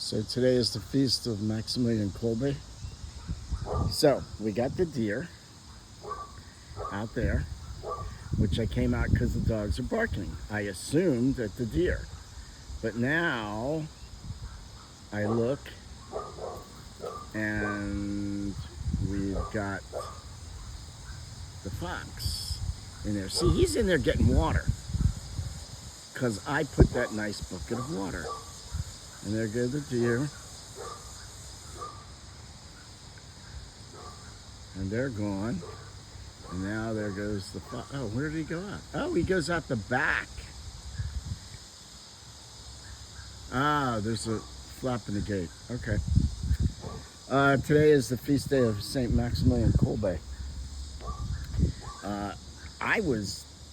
So today is the feast of Maximilian Kolbe. So we got the deer out there, which I came out because the dogs are barking. I assumed at the deer, but now I look and we've got the fox in there. See, he's in there getting water because I put that nice bucket of water. And there go the deer. And they're gone. And now there goes the fox. Oh, where did he go out? Oh, he goes out the back. Ah, there's a flap in the gate. Okay. Today is the feast day of St. Maximilian Kolbe. I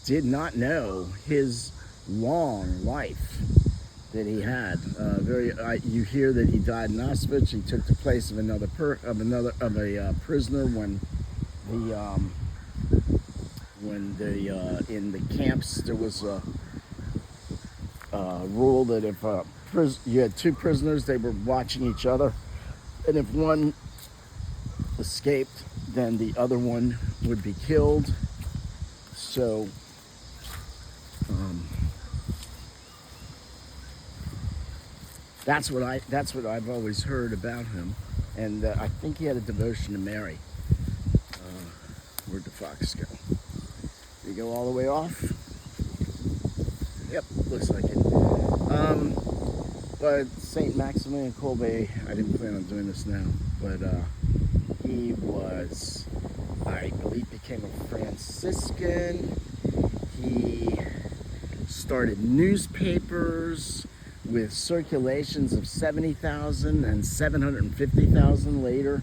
did not know his long life that he had. You hear that he died in Auschwitz. He took the place of a prisoner when in the camps there was a rule that if you had two prisoners, they were watching each other, and if one escaped, then the other one would be killed. So that's what I've always heard about him, and I think he had a devotion to Mary. Where'd the fox go? Did he go all the way off? Yep, looks like it. But St. Maximilian Kolbe, I didn't plan on doing this now, but he was, I believe, became a Franciscan. He started newspapers with circulations of 70,000 and 750,000 later,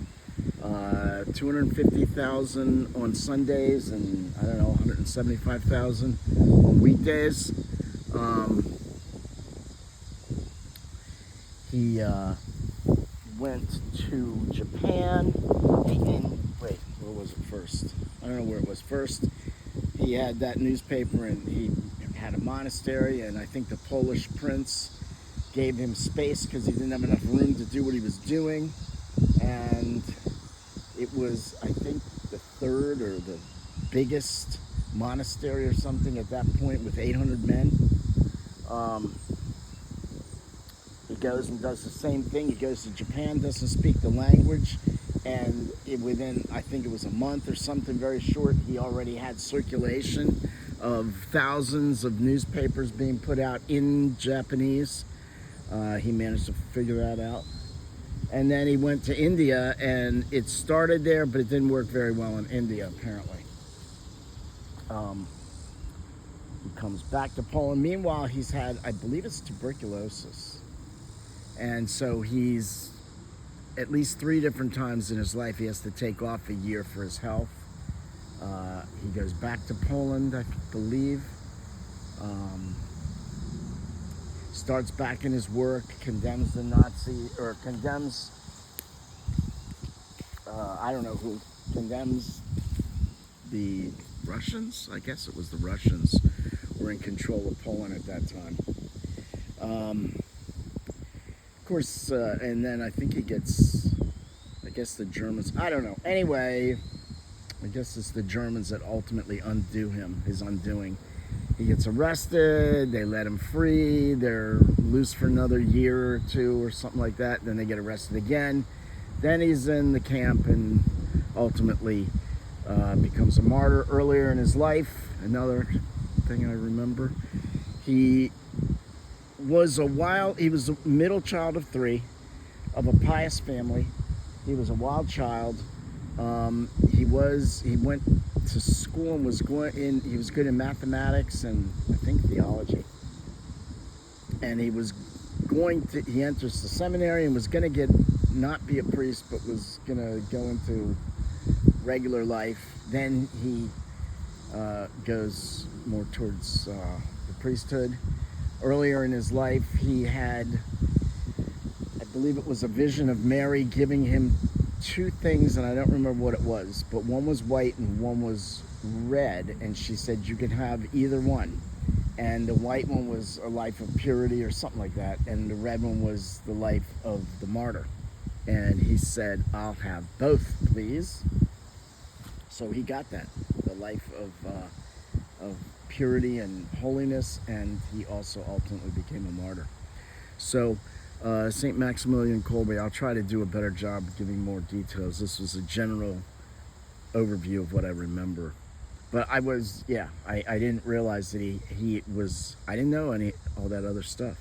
250,000 on Sundays, and I don't know, 175,000 on weekdays. He went to Japan. Wait, where was it first? I don't know where it was first. He had that newspaper, and he had a monastery, and I think the Polish prince gave him space because he didn't have enough room to do what he was doing. And it was, I think, the third or the biggest monastery or something at that point, with 800 men. He goes and does the same thing. He goes to Japan, doesn't speak the language, and within, I think it was a month or something very short, he already had circulation of thousands of newspapers being put out in Japanese. He managed to figure that out. And then he went to India, and it started there, but it didn't work very well in India, apparently. He comes back to Poland. Meanwhile, he's had, I believe it's tuberculosis. And so he's, at least 3 different times in his life, he has to take off a year for his health. He goes back to Poland, I believe. Starts back in his work, condemns the condemns, I don't know who, condemns the Russians? I guess it was the Russians were in control of Poland at that time. Of course, and then I think he gets, I guess the Germans, I don't know. Anyway, I guess it's the Germans that ultimately undo him, his undoing. He gets arrested, they let him free, they're loose for another year or 2 or something like that, then they get arrested again. Then he's in the camp and ultimately becomes a martyr. Earlier in his life, another thing I remember, he was a middle child of 3 of a pious family. He was a wild child. He went to school and he was good in mathematics and I think theology. And he enters the seminary and was going to not be a priest, but was going to go into regular life. Then he goes more towards the priesthood. Earlier in his life, he had, I believe it was a vision of Mary giving him 2 things, and I don't remember what it was, but one was white and one was red, and she said you could have either one. and the white one was a life of purity or something like that, and the red one was the life of the martyr. And he said, I'll have both, please. So he got that, the life of purity and holiness, and he also ultimately became a martyr. So St. Maximilian Kolbe, I'll try to do a better job of giving more details. This was a general overview of what I remember. But I didn't realize that he was, I didn't know all that other stuff.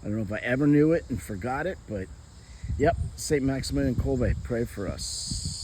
I don't know if I ever knew it and forgot it, but yep, St. Maximilian Kolbe, pray for us.